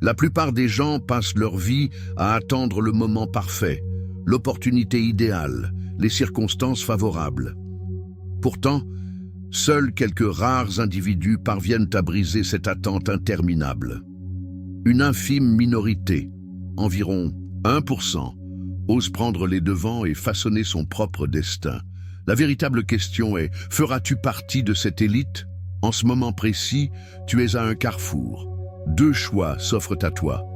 La plupart des gens passent leur vie à attendre le moment parfait, l'opportunité idéale, les circonstances favorables. Pourtant, seuls quelques rares individus parviennent à briser cette attente interminable. Une infime minorité, environ 1%, ose prendre les devants et façonner son propre destin. La véritable question est, feras-tu partie de cette élite? En ce moment précis, tu es à un carrefour. Deux choix s'offrent à toi.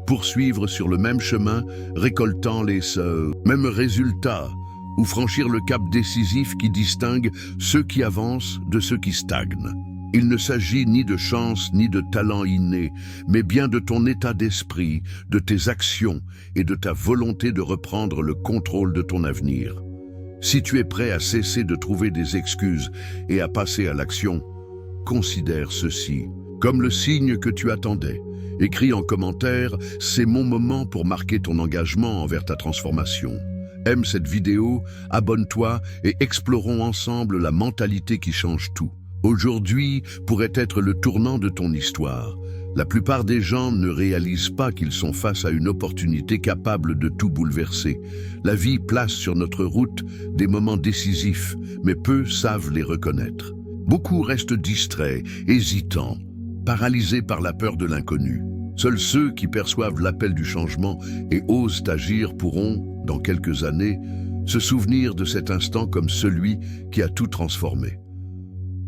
Poursuivre sur le même chemin, récoltant les mêmes résultats, ou franchir le cap décisif qui distingue ceux qui avancent de ceux qui stagnent. Il ne s'agit ni de chance ni de talent inné, mais bien de ton état d'esprit, de tes actions et de ta volonté de reprendre le contrôle de ton avenir. Si tu es prêt à cesser de trouver des excuses et à passer à l'action, considère ceci comme le signe que tu attendais. Écris en commentaire, c'est mon moment pour marquer ton engagement envers ta transformation. Aime cette vidéo, abonne-toi et explorons ensemble la mentalité qui change tout. Aujourd'hui pourrait être le tournant de ton histoire. La plupart des gens ne réalisent pas qu'ils sont face à une opportunité capable de tout bouleverser. La vie place sur notre route des moments décisifs, mais peu savent les reconnaître. Beaucoup restent distraits, hésitants, paralysés par la peur de l'inconnu. Seuls ceux qui perçoivent l'appel du changement et osent agir pourront, dans quelques années, se souvenir de cet instant comme celui qui a tout transformé.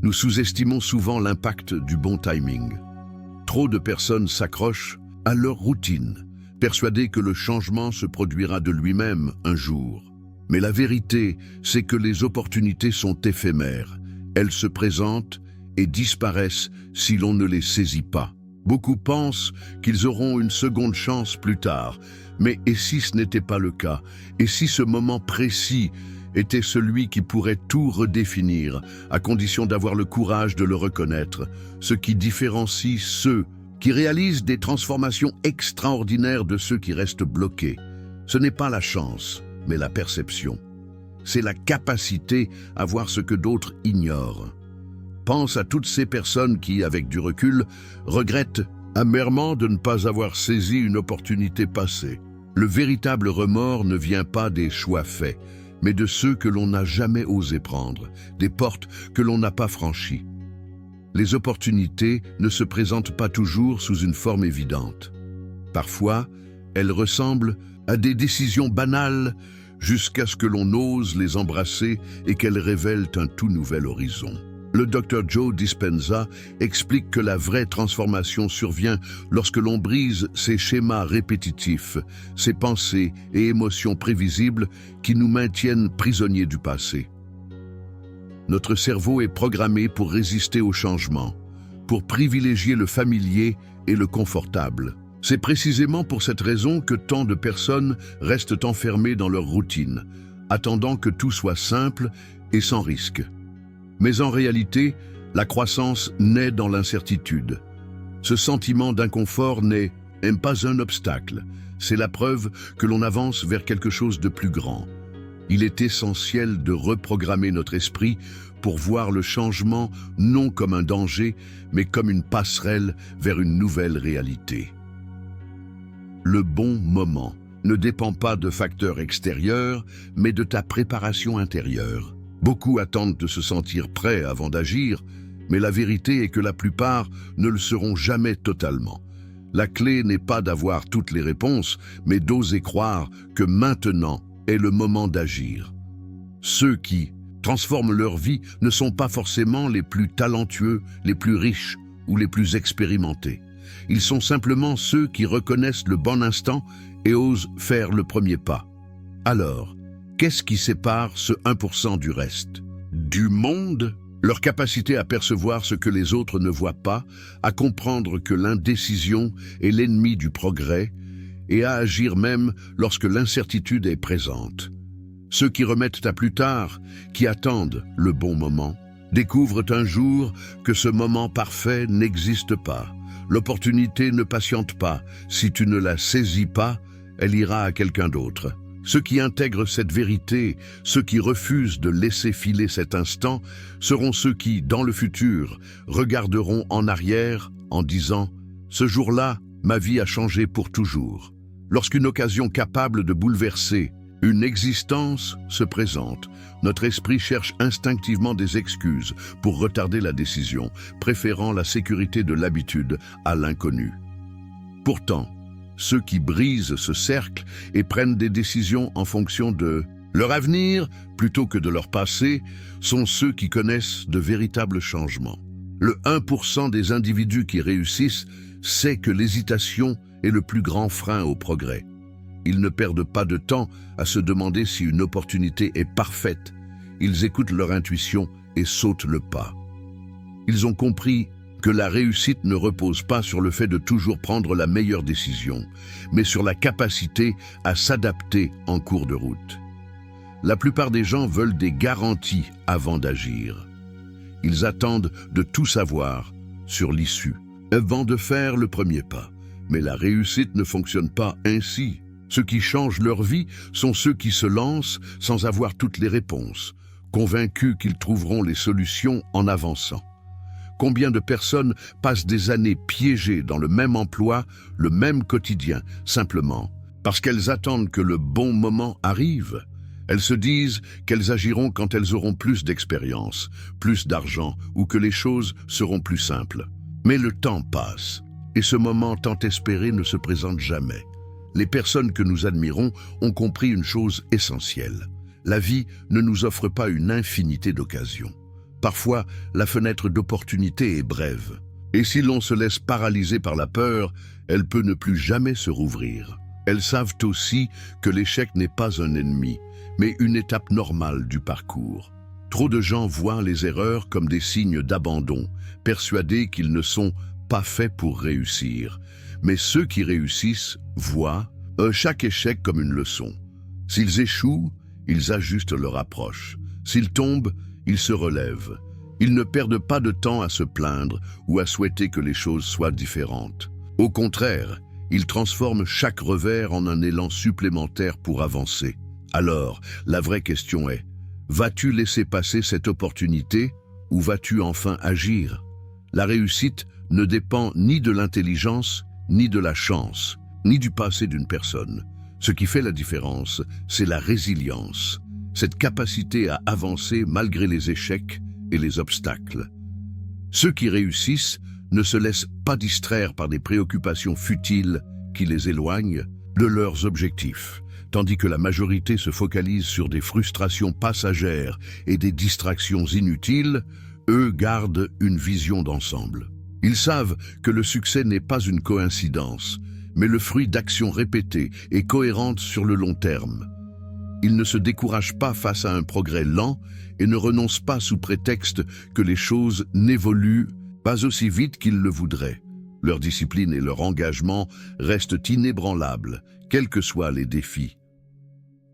Nous sous-estimons souvent l'impact du bon timing. Trop de personnes s'accrochent à leur routine, persuadées que le changement se produira de lui-même un jour. Mais la vérité, c'est que les opportunités sont éphémères. Elles se présentent et disparaissent si l'on ne les saisit pas. Beaucoup pensent qu'ils auront une seconde chance plus tard. Mais et si ce n'était pas le cas? Et si ce moment précis était celui qui pourrait tout redéfinir, à condition d'avoir le courage de le reconnaître, ce qui différencie ceux qui réalisent des transformations extraordinaires de ceux qui restent bloqués? Ce n'est pas la chance, mais la perception. C'est la capacité à voir ce que d'autres ignorent. Pense à toutes ces personnes qui, avec du recul, regrettent amèrement de ne pas avoir saisi une opportunité passée. Le véritable remords ne vient pas des choix faits, mais de ceux que l'on n'a jamais osé prendre, des portes que l'on n'a pas franchies. Les opportunités ne se présentent pas toujours sous une forme évidente. Parfois, elles ressemblent à des décisions banales jusqu'à ce que l'on ose les embrasser et qu'elles révèlent un tout nouvel horizon. Le Dr Joe Dispenza explique que la vraie transformation survient lorsque l'on brise ces schémas répétitifs, ces pensées et émotions prévisibles qui nous maintiennent prisonniers du passé. Notre cerveau est programmé pour résister au changement, pour privilégier le familier et le confortable. C'est précisément pour cette raison que tant de personnes restent enfermées dans leur routine, attendant que tout soit simple et sans risque. Mais en réalité, la croissance naît dans l'incertitude. Ce sentiment d'inconfort n'est pas un obstacle, c'est la preuve que l'on avance vers quelque chose de plus grand. Il est essentiel de reprogrammer notre esprit pour voir le changement non comme un danger, mais comme une passerelle vers une nouvelle réalité. Le bon moment ne dépend pas de facteurs extérieurs, mais de ta préparation intérieure. Beaucoup attendent de se sentir prêts avant d'agir, mais la vérité est que la plupart ne le seront jamais totalement. La clé n'est pas d'avoir toutes les réponses, mais d'oser croire que maintenant est le moment d'agir. Ceux qui transforment leur vie ne sont pas forcément les plus talentueux, les plus riches ou les plus expérimentés. Ils sont simplement ceux qui reconnaissent le bon instant et osent faire le premier pas. Alors, qu'est-ce qui sépare ce 1% du reste? Du monde? Leur capacité à percevoir ce que les autres ne voient pas, à comprendre que l'indécision est l'ennemi du progrès et à agir même lorsque l'incertitude est présente. Ceux qui remettent à plus tard, qui attendent le bon moment, découvrent un jour que ce moment parfait n'existe pas. L'opportunité ne patiente pas. Si tu ne la saisis pas, elle ira à quelqu'un d'autre. Ceux qui intègrent cette vérité, ceux qui refusent de laisser filer cet instant, seront ceux qui, dans le futur, regarderont en arrière en disant « Ce jour-là, ma vie a changé pour toujours. Lorsqu'une occasion capable de bouleverser une existence se présente, notre esprit cherche instinctivement des excuses pour retarder la décision, préférant la sécurité de l'habitude à l'inconnu. Pourtant, ceux qui brisent ce cercle et prennent des décisions en fonction de leur avenir plutôt que de leur passé sont ceux qui connaissent de véritables changements. Le 1% des individus qui réussissent sait que l'hésitation est le plus grand frein au progrès. Ils ne perdent pas de temps à se demander si une opportunité est parfaite. Ils écoutent leur intuition et sautent le pas. Ils ont compris que la réussite ne repose pas sur le fait de toujours prendre la meilleure décision, mais sur la capacité à s'adapter en cours de route. La plupart des gens veulent des garanties avant d'agir. Ils attendent de tout savoir sur l'issue, avant de faire le premier pas. Mais la réussite ne fonctionne pas ainsi. Ceux qui changent leur vie sont ceux qui se lancent sans avoir toutes les réponses, convaincus qu'ils trouveront les solutions en avançant. Combien de personnes passent des années piégées dans le même emploi, le même quotidien, simplement parce qu'elles attendent que le bon moment arrive. Elles se disent qu'elles agiront quand elles auront plus d'expérience, plus d'argent ou que les choses seront plus simples. Mais le temps passe et ce moment tant espéré ne se présente jamais. Les personnes que nous admirons ont compris une chose essentielle. La vie ne nous offre pas une infinité d'occasions. Parfois, la fenêtre d'opportunité est brève. Et si l'on se laisse paralyser par la peur, elle peut ne plus jamais se rouvrir. Elles savent aussi que l'échec n'est pas un ennemi, mais une étape normale du parcours. Trop de gens voient les erreurs comme des signes d'abandon, persuadés qu'ils ne sont pas faits pour réussir. Mais ceux qui réussissent voient chaque échec comme une leçon. S'ils échouent, ils ajustent leur approche. S'ils tombent, ils se relèvent. Ils ne perdent pas de temps à se plaindre ou à souhaiter que les choses soient différentes. Au contraire, ils transforment chaque revers en un élan supplémentaire pour avancer. Alors, la vraie question est, vas-tu laisser passer cette opportunité ou vas-tu enfin agir? La réussite ne dépend ni de l'intelligence, ni de la chance, ni du passé d'une personne. Ce qui fait la différence, c'est la résilience, cette capacité à avancer malgré les échecs et les obstacles. Ceux qui réussissent ne se laissent pas distraire par des préoccupations futiles qui les éloignent de leurs objectifs, tandis que la majorité se focalise sur des frustrations passagères et des distractions inutiles. Eux gardent une vision d'ensemble. Ils savent que le succès n'est pas une coïncidence, mais le fruit d'actions répétées et cohérentes sur le long terme. Ils ne se découragent pas face à un progrès lent et ne renoncent pas sous prétexte que les choses n'évoluent pas aussi vite qu'ils le voudraient. Leur discipline et leur engagement restent inébranlables, quels que soient les défis.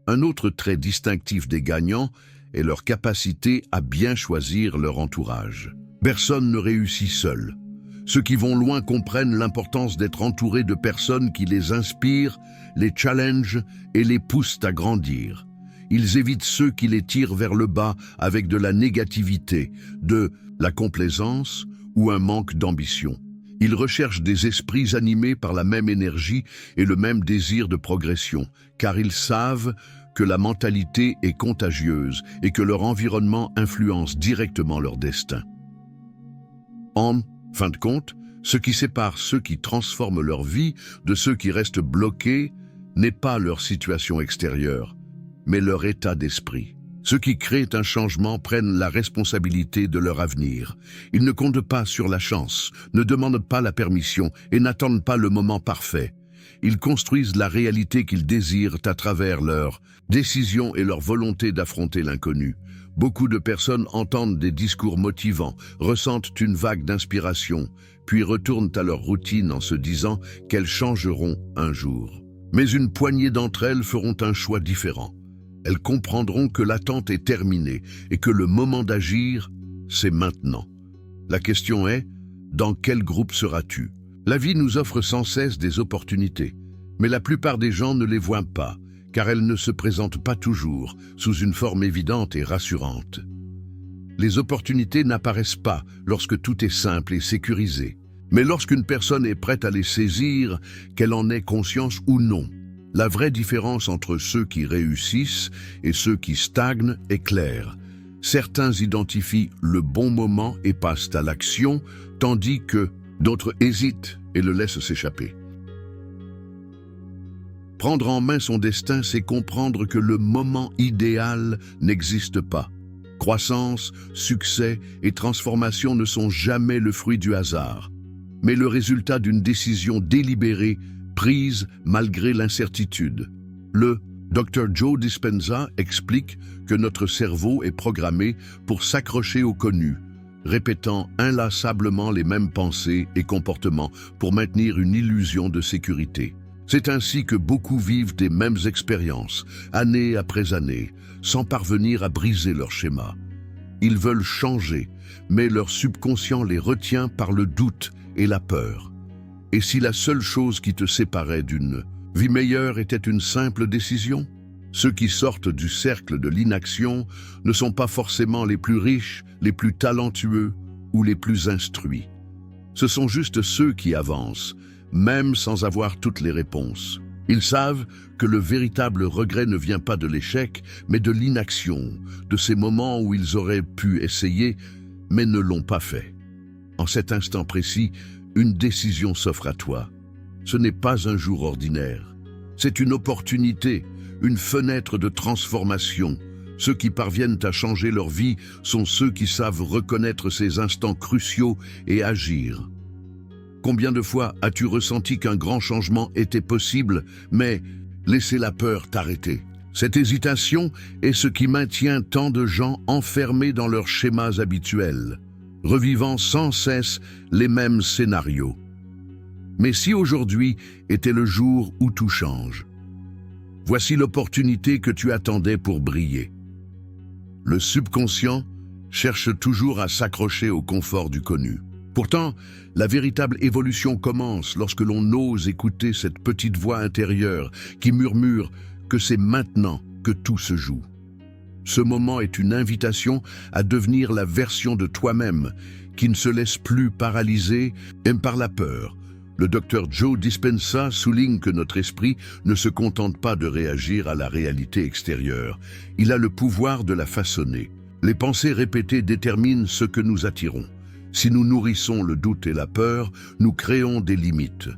Un autre trait distinctif des gagnants est leur capacité à bien choisir leur entourage. Personne ne réussit seul. Ceux qui vont loin comprennent l'importance d'être entourés de personnes qui les inspirent, les challengent et les poussent à grandir. Ils évitent ceux qui les tirent vers le bas avec de la négativité, de la complaisance ou un manque d'ambition. Ils recherchent des esprits animés par la même énergie et le même désir de progression, car ils savent que la mentalité est contagieuse et que leur environnement influence directement leur destin. En fin de compte, ce qui sépare ceux qui transforment leur vie de ceux qui restent bloqués n'est pas leur situation extérieure, mais leur état d'esprit. Ceux qui créent un changement prennent la responsabilité de leur avenir. Ils ne comptent pas sur la chance, ne demandent pas la permission et n'attendent pas le moment parfait. Ils construisent la réalité qu'ils désirent à travers leurs décisions et leur volonté d'affronter l'inconnu. Beaucoup de personnes entendent des discours motivants, ressentent une vague d'inspiration, puis retournent à leur routine en se disant qu'elles changeront un jour. Mais une poignée d'entre elles feront un choix différent. Elles comprendront que l'attente est terminée et que le moment d'agir, c'est maintenant. La question est, dans quel groupe seras-tu? La vie nous offre sans cesse des opportunités, mais la plupart des gens ne les voient pas, car elles ne se présentent pas toujours sous une forme évidente et rassurante. Les opportunités n'apparaissent pas lorsque tout est simple et sécurisé. Mais lorsqu'une personne est prête à les saisir, qu'elle en ait conscience ou non, la vraie différence entre ceux qui réussissent et ceux qui stagnent est claire. Certains identifient le bon moment et passent à l'action, tandis que d'autres hésitent et le laissent s'échapper. Prendre en main son destin, c'est comprendre que le moment idéal n'existe pas. Croissance, succès et transformation ne sont jamais le fruit du hasard, mais le résultat d'une décision délibérée, prise malgré l'incertitude. Le Dr. Joe Dispenza explique que notre cerveau est programmé pour s'accrocher au connu, répétant inlassablement les mêmes pensées et comportements pour maintenir une illusion de sécurité. C'est ainsi que beaucoup vivent des mêmes expériences, année après année, sans parvenir à briser leur schéma. Ils veulent changer, mais leur subconscient les retient par le doute et la peur. Et si la seule chose qui te séparait d'une vie meilleure était une simple décision? Ceux qui sortent du cercle de l'inaction ne sont pas forcément les plus riches, les plus talentueux ou les plus instruits. Ce sont juste ceux qui avancent, même sans avoir toutes les réponses. Ils savent que le véritable regret ne vient pas de l'échec, mais de l'inaction, de ces moments où ils auraient pu essayer, mais ne l'ont pas fait. En cet instant précis, une décision s'offre à toi. Ce n'est pas un jour ordinaire. C'est une opportunité, une fenêtre de transformation. Ceux qui parviennent à changer leur vie sont ceux qui savent reconnaître ces instants cruciaux et agir. Combien de fois as-tu ressenti qu'un grand changement était possible, mais laissez la peur t'arrêter? Cette hésitation est ce qui maintient tant de gens enfermés dans leurs schémas habituels, revivant sans cesse les mêmes scénarios. Mais si aujourd'hui était le jour où tout change, voici l'opportunité que tu attendais pour briller. Le subconscient cherche toujours à s'accrocher au confort du connu. Pourtant, la véritable évolution commence lorsque l'on ose écouter cette petite voix intérieure qui murmure que c'est maintenant que tout se joue. Ce moment est une invitation à devenir la version de toi-même qui ne se laisse plus paralyser par la peur. Le Dr. Joe Dispenza souligne que notre esprit ne se contente pas de réagir à la réalité extérieure. Il a le pouvoir de la façonner. Les pensées répétées déterminent ce que nous attirons. Si nous nourrissons le doute et la peur, nous créons des limites.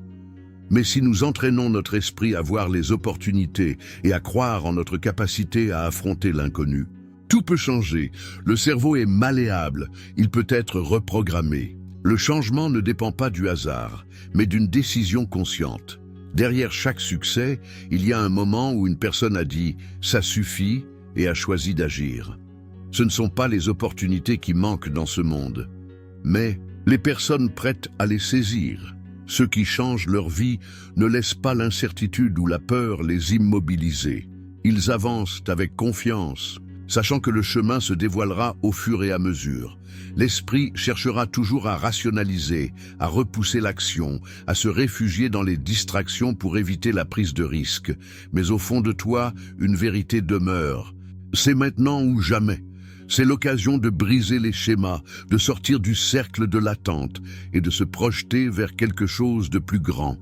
Mais si nous entraînons notre esprit à voir les opportunités et à croire en notre capacité à affronter l'inconnu, tout peut changer. Le cerveau est malléable, il peut être reprogrammé. Le changement ne dépend pas du hasard, mais d'une décision consciente. Derrière chaque succès, il y a un moment où une personne a dit « ça suffit » et a choisi d'agir. Ce ne sont pas les opportunités qui manquent dans ce monde, mais les personnes prêtes à les saisir. Ceux qui changent leur vie ne laissent pas l'incertitude ou la peur les immobiliser. Ils avancent avec confiance, sachant que le chemin se dévoilera au fur et à mesure. L'esprit cherchera toujours à rationaliser, à repousser l'action, à se réfugier dans les distractions pour éviter la prise de risque. Mais au fond de toi, une vérité demeure. C'est maintenant ou jamais. C'est l'occasion de briser les schémas, de sortir du cercle de l'attente et de se projeter vers quelque chose de plus grand.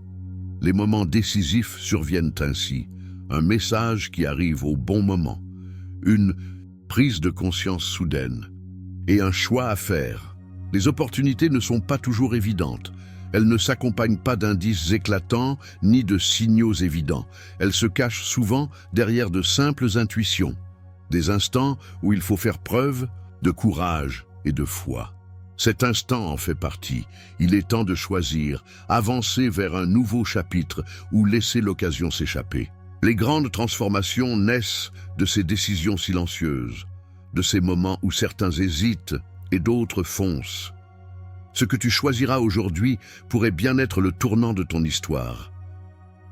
Les moments décisifs surviennent ainsi. Un message qui arrive au bon moment. Une prise de conscience soudaine. Et un choix à faire. Les opportunités ne sont pas toujours évidentes. Elles ne s'accompagnent pas d'indices éclatants ni de signaux évidents. Elles se cachent souvent derrière de simples intuitions. Des instants où il faut faire preuve de courage et de foi. Cet instant en fait partie. Il est temps de choisir, avancer vers un nouveau chapitre ou laisser l'occasion s'échapper. Les grandes transformations naissent de ces décisions silencieuses, de ces moments où certains hésitent et d'autres foncent. Ce que tu choisiras aujourd'hui pourrait bien être le tournant de ton histoire.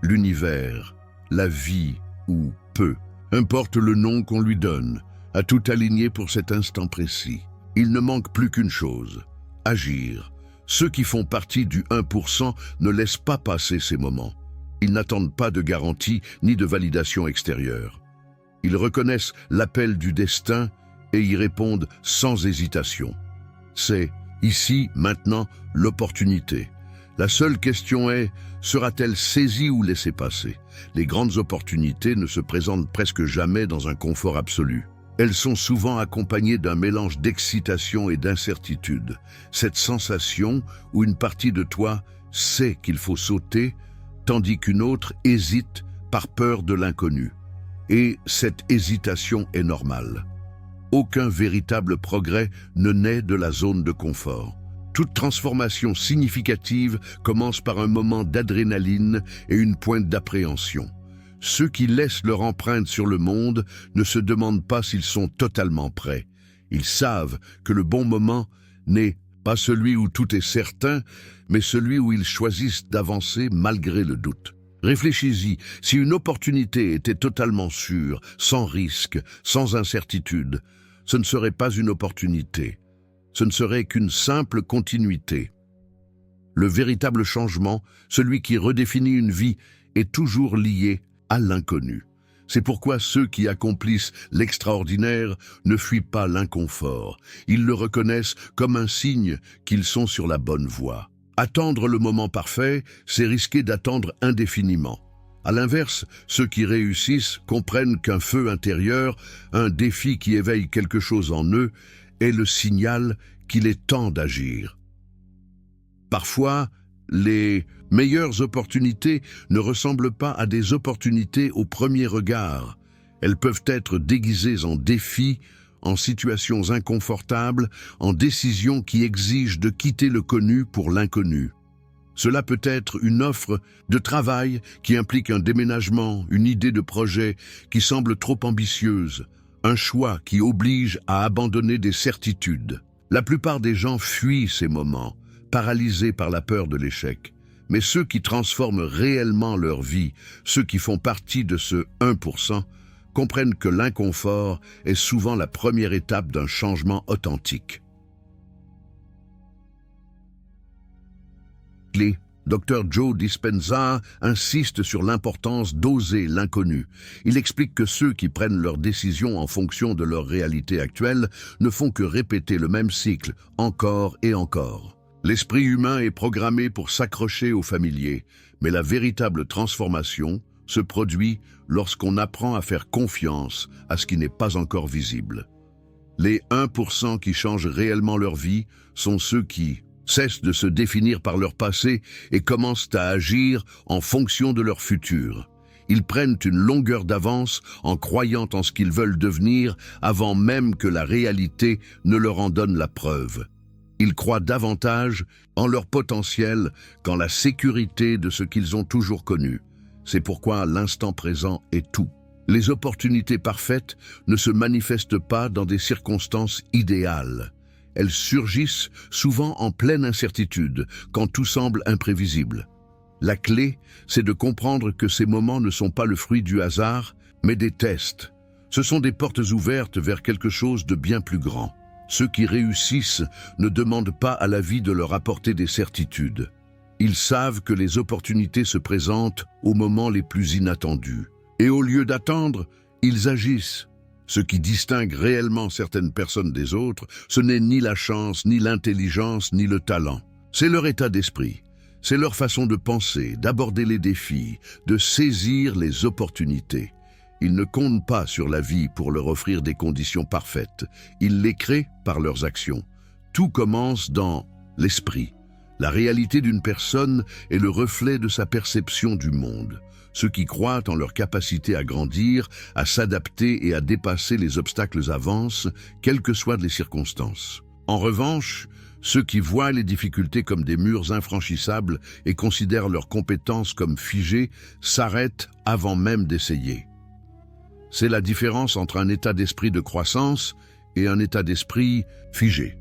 L'univers, la vie ou peu. Importe le nom qu'on lui donne, a tout aligné pour cet instant précis. Il ne manque plus qu'une chose, agir. Ceux qui font partie du 1% ne laissent pas passer ces moments. Ils n'attendent pas de garantie ni de validation extérieure. Ils reconnaissent l'appel du destin et y répondent sans hésitation. C'est, ici, maintenant, l'opportunité. La seule question est, sera-t-elle saisie ou laissée passer? Les grandes opportunités ne se présentent presque jamais dans un confort absolu. Elles sont souvent accompagnées d'un mélange d'excitation et d'incertitude. Cette sensation où une partie de toi sait qu'il faut sauter, tandis qu'une autre hésite par peur de l'inconnu. Et cette hésitation est normale. Aucun véritable progrès ne naît de la zone de confort. Toute transformation significative commence par un moment d'adrénaline et une pointe d'appréhension. Ceux qui laissent leur empreinte sur le monde ne se demandent pas s'ils sont totalement prêts. Ils savent que le bon moment n'est pas celui où tout est certain, mais celui où ils choisissent d'avancer malgré le doute. Réfléchis-y, si une opportunité était totalement sûre, sans risque, sans incertitude, ce ne serait pas une opportunité. Ce ne serait qu'une simple continuité. Le véritable changement, celui qui redéfinit une vie, est toujours lié à l'inconnu. C'est pourquoi ceux qui accomplissent l'extraordinaire ne fuient pas l'inconfort. Ils le reconnaissent comme un signe qu'ils sont sur la bonne voie. Attendre le moment parfait, c'est risquer d'attendre indéfiniment. À l'inverse, ceux qui réussissent comprennent qu'un feu intérieur, un défi qui éveille quelque chose en eux, est le signal qu'il est temps d'agir. Parfois, les meilleures opportunités ne ressemblent pas à des opportunités au premier regard. Elles peuvent être déguisées en défis, en situations inconfortables, en décisions qui exigent de quitter le connu pour l'inconnu. Cela peut être une offre de travail qui implique un déménagement, une idée de projet qui semble trop ambitieuse, un choix qui oblige à abandonner des certitudes. La plupart des gens fuient ces moments, paralysés par la peur de l'échec. Mais ceux qui transforment réellement leur vie, ceux qui font partie de ce 1%, comprennent que l'inconfort est souvent la première étape d'un changement authentique. Le Dr Joe Dispenza insiste sur l'importance d'oser l'inconnu. Il explique que ceux qui prennent leurs décisions en fonction de leur réalité actuelle ne font que répéter le même cycle, encore et encore. L'esprit humain est programmé pour s'accrocher au familier, mais la véritable transformation se produit lorsqu'on apprend à faire confiance à ce qui n'est pas encore visible. Les 1% qui changent réellement leur vie sont ceux qui cessent de se définir par leur passé et commencent à agir en fonction de leur futur. Ils prennent une longueur d'avance en croyant en ce qu'ils veulent devenir avant même que la réalité ne leur en donne la preuve. Ils croient davantage en leur potentiel qu'en la sécurité de ce qu'ils ont toujours connu. C'est pourquoi l'instant présent est tout. Les opportunités parfaites ne se manifestent pas dans des circonstances idéales. Elles surgissent souvent en pleine incertitude, quand tout semble imprévisible. La clé, c'est de comprendre que ces moments ne sont pas le fruit du hasard, mais des tests. Ce sont des portes ouvertes vers quelque chose de bien plus grand. Ceux qui réussissent ne demandent pas à la vie de leur apporter des certitudes. Ils savent que les opportunités se présentent aux moments les plus inattendus. Et au lieu d'attendre, ils agissent. Ce qui distingue réellement certaines personnes des autres, ce n'est ni la chance, ni l'intelligence, ni le talent. C'est leur état d'esprit. C'est leur façon de penser, d'aborder les défis, de saisir les opportunités. Ils ne comptent pas sur la vie pour leur offrir des conditions parfaites. Ils les créent par leurs actions. Tout commence dans l'esprit. La réalité d'une personne est le reflet de sa perception du monde. Ceux qui croient en leur capacité à grandir, à s'adapter et à dépasser les obstacles avancent, quelles que soient les circonstances. En revanche, ceux qui voient les difficultés comme des murs infranchissables et considèrent leurs compétences comme figées s'arrêtent avant même d'essayer. C'est la différence entre un état d'esprit de croissance et un état d'esprit figé.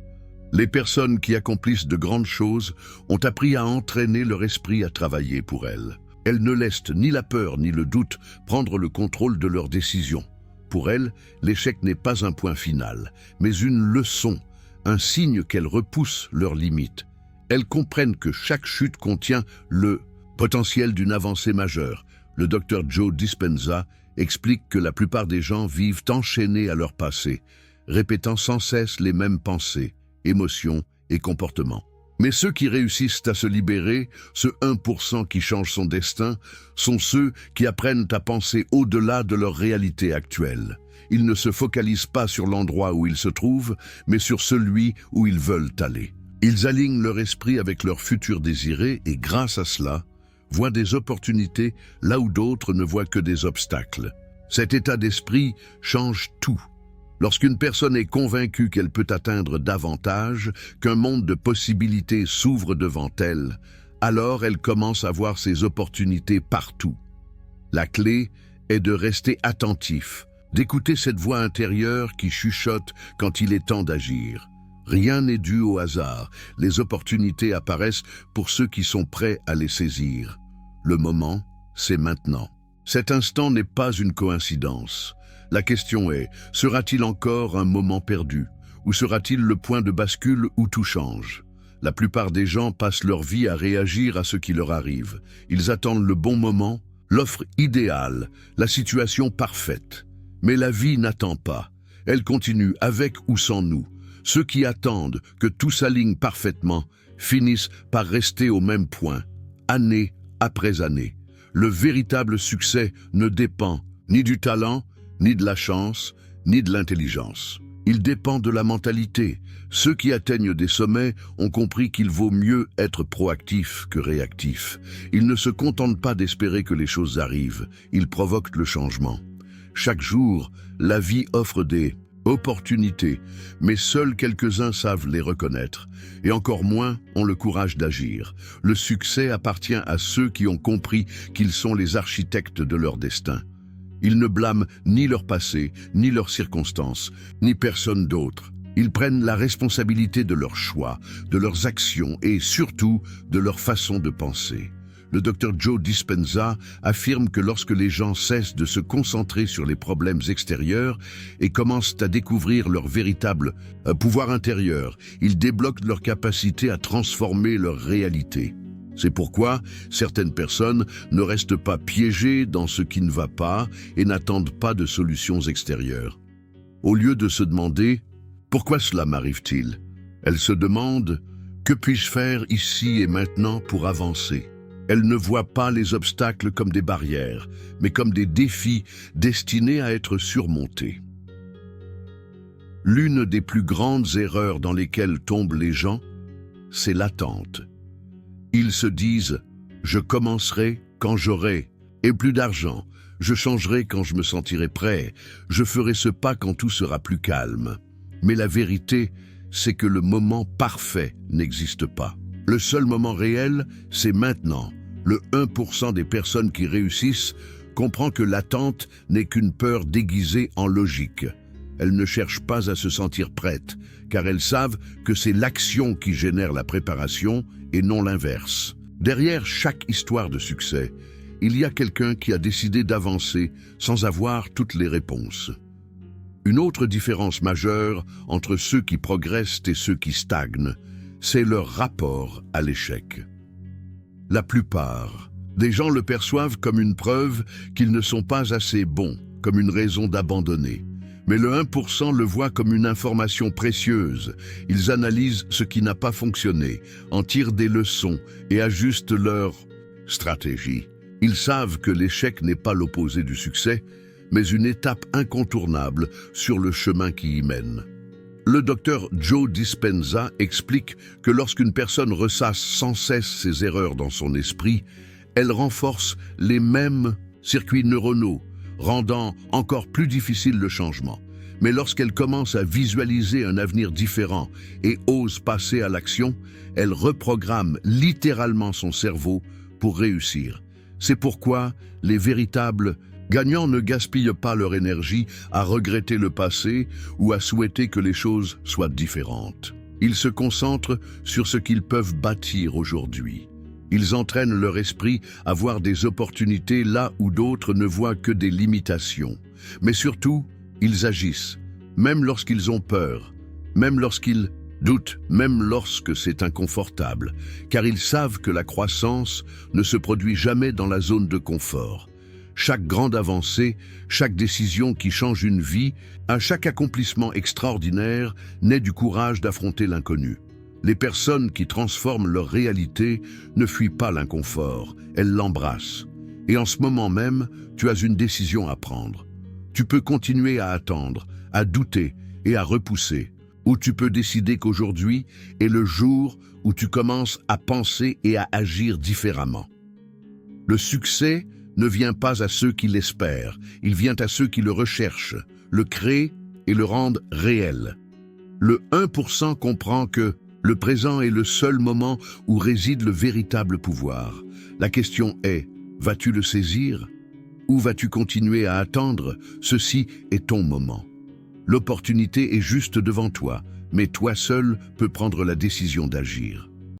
Les personnes qui accomplissent de grandes choses ont appris à entraîner leur esprit à travailler pour elles. Elles ne laissent ni la peur ni le doute prendre le contrôle de leurs décisions. Pour elles, l'échec n'est pas un point final, mais une leçon, un signe qu'elles repoussent leurs limites. Elles comprennent que chaque chute contient le potentiel d'une avancée majeure. Le Dr Joe Dispenza explique que la plupart des gens vivent enchaînés à leur passé, répétant sans cesse les mêmes pensées, émotions et comportements. Mais ceux qui réussissent à se libérer, ce 1% qui change son destin, sont ceux qui apprennent à penser au-delà de leur réalité actuelle. Ils ne se focalisent pas sur l'endroit où ils se trouvent, mais sur celui où ils veulent aller. Ils alignent leur esprit avec leur futur désiré et, grâce à cela, voient des opportunités là où d'autres ne voient que des obstacles. Cet état d'esprit change tout. Lorsqu'une personne est convaincue qu'elle peut atteindre davantage, qu'un monde de possibilités s'ouvre devant elle, alors elle commence à voir ses opportunités partout. La clé est de rester attentif, d'écouter cette voix intérieure qui chuchote quand il est temps d'agir. Rien n'est dû au hasard, les opportunités apparaissent pour ceux qui sont prêts à les saisir. Le moment, c'est maintenant. Cet instant n'est pas une coïncidence. La question est, sera-t-il encore un moment perdu? Ou sera-t-il le point de bascule où tout change? La plupart des gens passent leur vie à réagir à ce qui leur arrive. Ils attendent le bon moment, l'offre idéale, la situation parfaite. Mais la vie n'attend pas. Elle continue avec ou sans nous. Ceux qui attendent que tout s'aligne parfaitement finissent par rester au même point, année après année. Le véritable succès ne dépend ni du talent, ni de la chance, ni de l'intelligence. Il dépend de la mentalité. Ceux qui atteignent des sommets ont compris qu'il vaut mieux être proactif que réactif. Ils ne se contentent pas d'espérer que les choses arrivent, ils provoquent le changement. Chaque jour, la vie offre des opportunités, mais seuls quelques-uns savent les reconnaître, et encore moins ont le courage d'agir. Le succès appartient à ceux qui ont compris qu'ils sont les architectes de leur destin. Ils ne blâment ni leur passé, ni leurs circonstances, ni personne d'autre. Ils prennent la responsabilité de leurs choix, de leurs actions et surtout de leur façon de penser. Le Dr Joe Dispenza affirme que lorsque les gens cessent de se concentrer sur les problèmes extérieurs et commencent à découvrir leur véritable pouvoir intérieur, ils débloquent leur capacité à transformer leur réalité. C'est pourquoi certaines personnes ne restent pas piégées dans ce qui ne va pas et n'attendent pas de solutions extérieures. Au lieu de se demander « Pourquoi cela m'arrive-t-il ?», elles se demandent « Que puis-je faire ici et maintenant pour avancer ?» Elles ne voient pas les obstacles comme des barrières, mais comme des défis destinés à être surmontés. L'une des plus grandes erreurs dans lesquelles tombent les gens, c'est l'attente. Ils se disent « Je commencerai quand j'aurai, et plus d'argent, je changerai quand je me sentirai prêt, je ferai ce pas quand tout sera plus calme. » Mais la vérité, c'est que le moment parfait n'existe pas. Le seul moment réel, c'est maintenant. Le 1% des personnes qui réussissent comprend que l'attente n'est qu'une peur déguisée en logique. Elles ne cherchent pas à se sentir prêtes, car elles savent que c'est l'action qui génère la préparation et non l'inverse. Derrière chaque histoire de succès, il y a quelqu'un qui a décidé d'avancer sans avoir toutes les réponses. Une autre différence majeure entre ceux qui progressent et ceux qui stagnent, c'est leur rapport à l'échec. La plupart des gens le perçoivent comme une preuve qu'ils ne sont pas assez bons, comme une raison d'abandonner. Mais le 1% le voit comme une information précieuse. Ils analysent ce qui n'a pas fonctionné, en tirent des leçons et ajustent leur stratégie. Ils savent que l'échec n'est pas l'opposé du succès, mais une étape incontournable sur le chemin qui y mène. Le Dr Joe Dispenza explique que lorsqu'une personne ressasse sans cesse ses erreurs dans son esprit, elle renforce les mêmes circuits neuronaux, rendant encore plus difficile le changement. Mais lorsqu'elle commence à visualiser un avenir différent et ose passer à l'action, elle reprogramme littéralement son cerveau pour réussir. C'est pourquoi les véritables gagnants ne gaspillent pas leur énergie à regretter le passé ou à souhaiter que les choses soient différentes. Ils se concentrent sur ce qu'ils peuvent bâtir aujourd'hui. Ils entraînent leur esprit à voir des opportunités là où d'autres ne voient que des limitations. Mais surtout, ils agissent, même lorsqu'ils ont peur, même lorsqu'ils doutent, même lorsque c'est inconfortable, car ils savent que la croissance ne se produit jamais dans la zone de confort. Chaque grande avancée, chaque décision qui change une vie, à chaque accomplissement extraordinaire naît du courage d'affronter l'inconnu. Les personnes qui transforment leur réalité ne fuient pas l'inconfort, elles l'embrassent. Et en ce moment même, tu as une décision à prendre. Tu peux continuer à attendre, à douter et à repousser. Ou tu peux décider qu'aujourd'hui est le jour où tu commences à penser et à agir différemment. Le succès ne vient pas à ceux qui l'espèrent, il vient à ceux qui le recherchent, le créent et le rendent réel. Le 1% comprend que le présent est le seul moment où réside le véritable pouvoir. La question est, vas-tu le saisir? Ou vas-tu continuer à attendre? Ceci est ton moment. L'opportunité est juste devant toi, mais toi seul peux prendre la décision d'agir.